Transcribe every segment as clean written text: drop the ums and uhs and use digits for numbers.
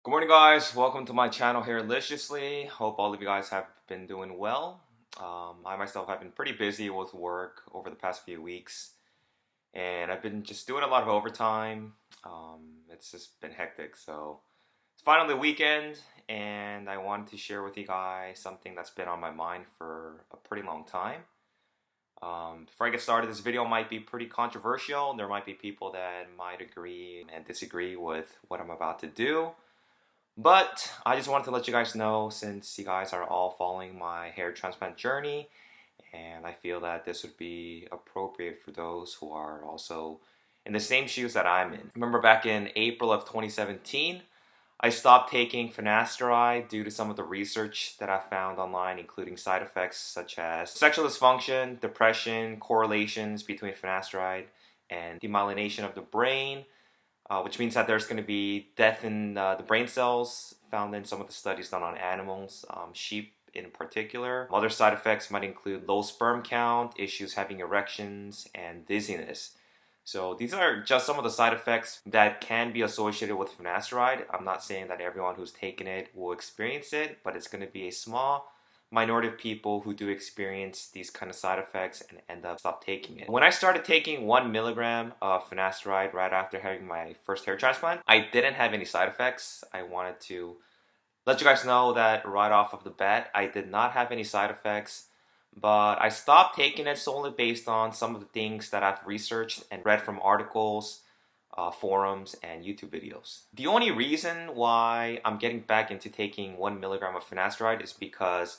Good morning, guys. Welcome to my channel, Hairliciously. Hope all of you guys have been doing well. I myself have been pretty busy with work over the past few weeks, and I've been just doing a lot of overtime. It's just been hectic. So it's finally the weekend, and I wanted to share with you guys something that's been on my mind for a pretty long time. Before I get started, this video might be pretty controversial. There might be people that might agree and disagree with what I'm about to do. But I just wanted to let you guys know, since you guys are all following my hair transplant journey, and I feel that this would be appropriate for those who are also in the same shoes that I'm in. Remember back in April of 2017, I stopped taking Finasteride due to some of the research that I found online, including side effects such as sexual dysfunction, depression, correlations between Finasteride and demyelination of the brain, which means that there's going to be death in the brain cells found in some of the studies done on animals, sheep in particular. Other side effects might include low sperm count, issues having erections, and dizziness. So these are just some of the side effects that can be associated with finasteride. I'm not saying that everyone who's taken it will experience it, but it's going to be a small minority of people who do experience these kind of side effects and end up stop taking it. When I started taking 1 milligram of finasteride right after having my first hair transplant, I didn't have any side effects. I wanted to let you guys know that right off of the bat, I did not have any side effects, but I stopped taking it solely based on some of the things that I've researched and read from articles, forums, and YouTube videos. The only reason why I'm getting back into taking 1 milligram of finasteride is because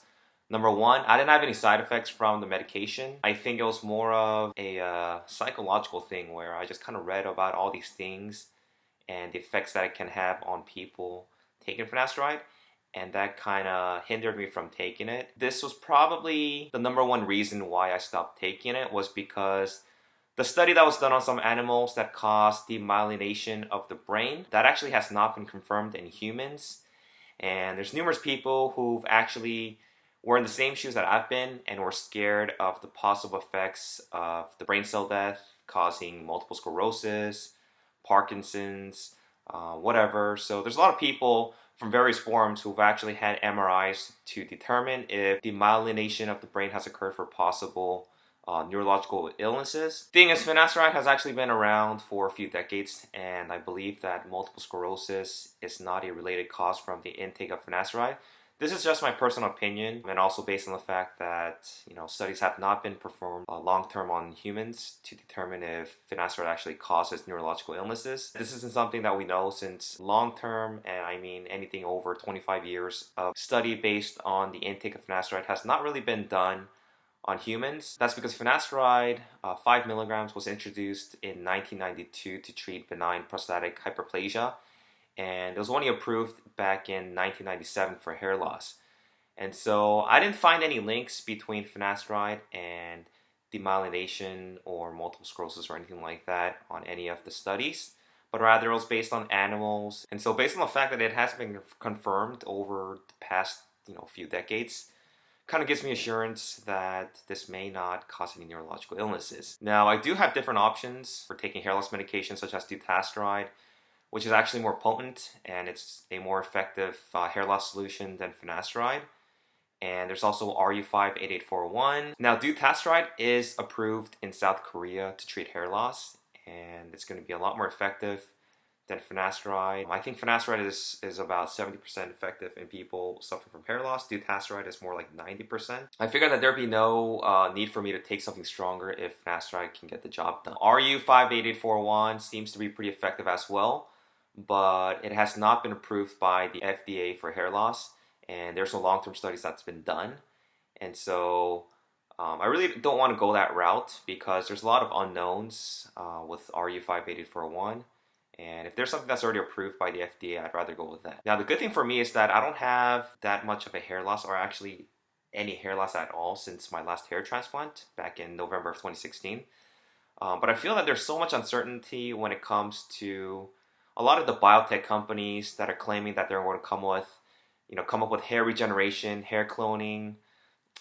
number one, I didn't have any side effects from the medication. I think it was more of a psychological thing where I just kind of read about all these things and the effects that it can have on people taking finasteride, and that kind of hindered me from taking it. This was probably the number one reason why I stopped taking it, was because the study that was done on some animals that caused demyelination of the brain, that actually has not been confirmed in humans. And there's numerous people who've actually were in the same shoes that I've been and were scared of the possible effects of the brain cell death causing multiple sclerosis, Parkinson's, whatever. So there's a lot of people from various forums who've actually had MRIs to determine if demyelination of the brain has occurred for possible neurological illnesses. Thing is, finasteride has actually been around for a few decades, and I believe that multiple sclerosis is not a related cause from the intake of finasteride. This is just my personal opinion, and also based on the fact that studies have not been performed long-term on humans to determine if finasteride actually causes neurological illnesses. This isn't something that we know, since long-term, and I mean anything over 25 years of study based on the intake of finasteride has not really been done on humans. That's because finasteride, 5 milligrams, was introduced in 1992 to treat benign prostatic hyperplasia, and it was only approved back in 1997 for hair loss. And so I didn't find any links between finasteride and demyelination or multiple sclerosis or anything like that on any of the studies, but rather it was based on animals. And so based on the fact that it has been confirmed over the past few decades, kind of gives me assurance that this may not cause any neurological illnesses. Now, I do have different options for taking hair loss medication, such as dutasteride, which is actually more potent and it's a more effective hair loss solution than finasteride. And there's also RU58841. Now, dutasteride is approved in South Korea to treat hair loss, and it's going to be a lot more effective than finasteride. I think finasteride is about 70% effective in people suffering from hair loss. Dutasteride is more like 90%. I figured that there'd be no need for me to take something stronger if finasteride can get the job done. RU58841 seems to be pretty effective as well, but it has not been approved by the FDA for hair loss, and there's no long-term studies that's been done. And so I really don't want to go that route because there's a lot of unknowns with RU58841. And if there's something that's already approved by the FDA, I'd rather go with that. Now, the good thing for me is that I don't have that much of a hair loss, or actually any hair loss at all, since my last hair transplant back in November of 2016. But I feel that there's so much uncertainty when it comes to a lot of the biotech companies that are claiming that they're going to come up with hair regeneration, hair cloning,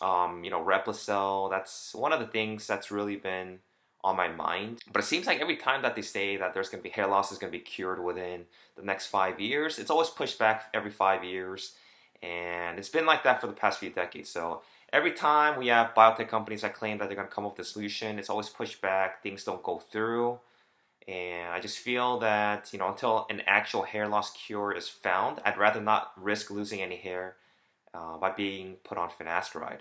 Replicell. That's one of the things that's really been on my mind. But it seems like every time that they say that there's going to be hair loss is going to be cured within the next 5 years, it's always pushed back every 5 years. And it's been like that for the past few decades. So every time we have biotech companies that claim that they're going to come up with a solution, it's always pushed back. Things don't go through. And I just feel that, until an actual hair loss cure is found, I'd rather not risk losing any hair by being put on finasteride.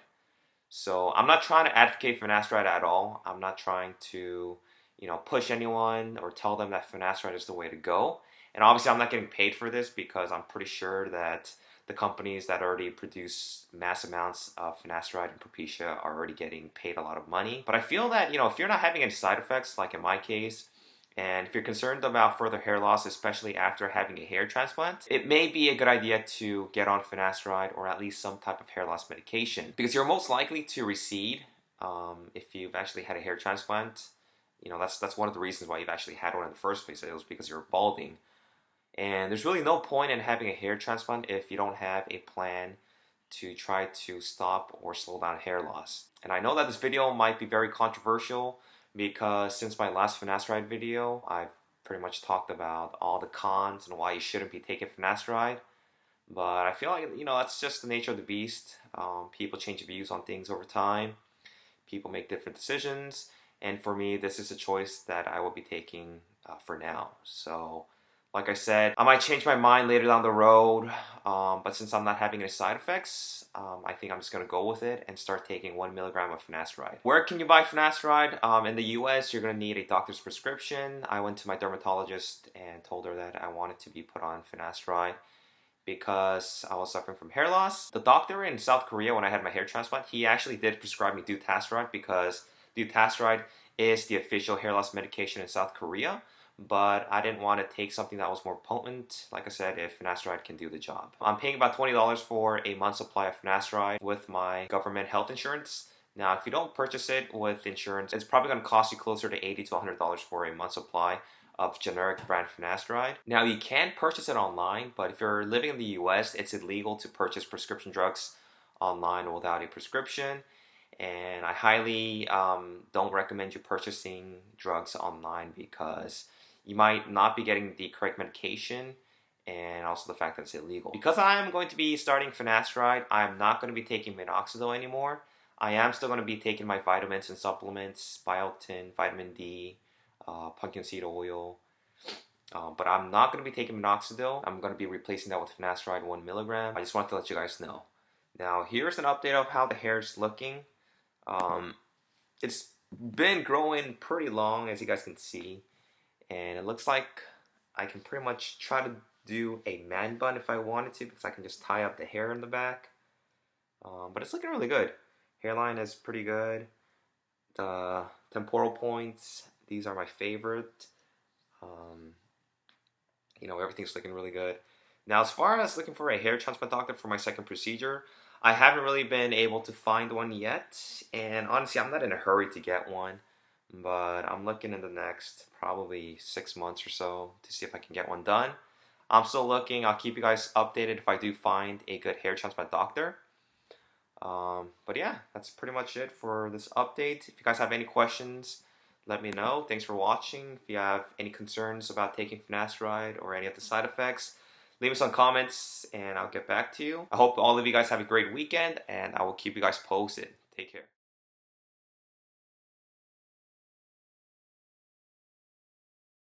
So I'm not trying to advocate finasteride at all. I'm not trying to, push anyone or tell them that finasteride is the way to go. And obviously I'm not getting paid for this because I'm pretty sure that the companies that already produce mass amounts of finasteride and Propecia are already getting paid a lot of money. But I feel that, if you're not having any side effects, like in my case, and if you're concerned about further hair loss, especially after having a hair transplant, it may be a good idea to get on finasteride or at least some type of hair loss medication, because you're most likely to recede if you've actually had a hair transplant. That's one of the reasons why you've actually had one in the first place. It was because you're balding. And there's really no point in having a hair transplant if you don't have a plan to try to stop or slow down hair loss. And I know that this video might be very controversial, because since my last finasteride video, I've pretty much talked about all the cons and why you shouldn't be taking finasteride. But I feel like, that's just the nature of the beast. People change views on things over time. People make different decisions. And for me, this is a choice that I will be taking for now. So, like I said, I might change my mind later down the road, but since I'm not having any side effects, I think I'm just going to go with it and start taking 1 milligram of finasteride. Where can you buy finasteride? In the US, you're going to need a doctor's prescription. I went to my dermatologist and told her that I wanted to be put on finasteride because I was suffering from hair loss. The doctor in South Korea, when I had my hair transplant, he actually did prescribe me dutasteride, because dutasteride is the official hair loss medication in South Korea. But I didn't want to take something that was more potent. Like I said, if finasteride can do the job. I'm paying about $20 for a month's supply of finasteride with my government health insurance. Now, if you don't purchase it with insurance, it's probably going to cost you closer to $80 to $100 for a month's supply of generic brand finasteride. Now, you can purchase it online, but if you're living in the US, it's illegal to purchase prescription drugs online without a prescription. And I highly don't recommend you purchasing drugs online, because you might not be getting the correct medication, and also the fact that it's illegal. Because I'm going to be starting finasteride, I'm not going to be taking minoxidil anymore. I am still going to be taking my vitamins and supplements, biotin, vitamin D, pumpkin seed oil, but I'm not going to be taking minoxidil. I'm going to be replacing that with finasteride 1 milligram. I just wanted to let you guys know. Now, here's an update of how the hair is looking. It's been growing pretty long, as you guys can see. And it looks like I can pretty much try to do a man bun if I wanted to, because I can just tie up the hair in the back. But it's looking really good. Hairline is pretty good. The temporal points, these are my favorite. Everything's looking really good. Now, as far as looking for a hair transplant doctor for my second procedure, I haven't really been able to find one yet. And honestly, I'm not in a hurry to get one. But I'm looking in the next probably 6 months or so to see if I can get one done. I'm still looking. I'll keep you guys updated if I do find a good hair transplant doctor. But yeah, that's pretty much it for this update. If you guys have any questions, let me know. Thanks for watching. If you have any concerns about taking finasteride or any of the side effects, leave me some comments and I'll get back to you. I hope all of you guys have a great weekend, and I will keep you guys posted. Take care.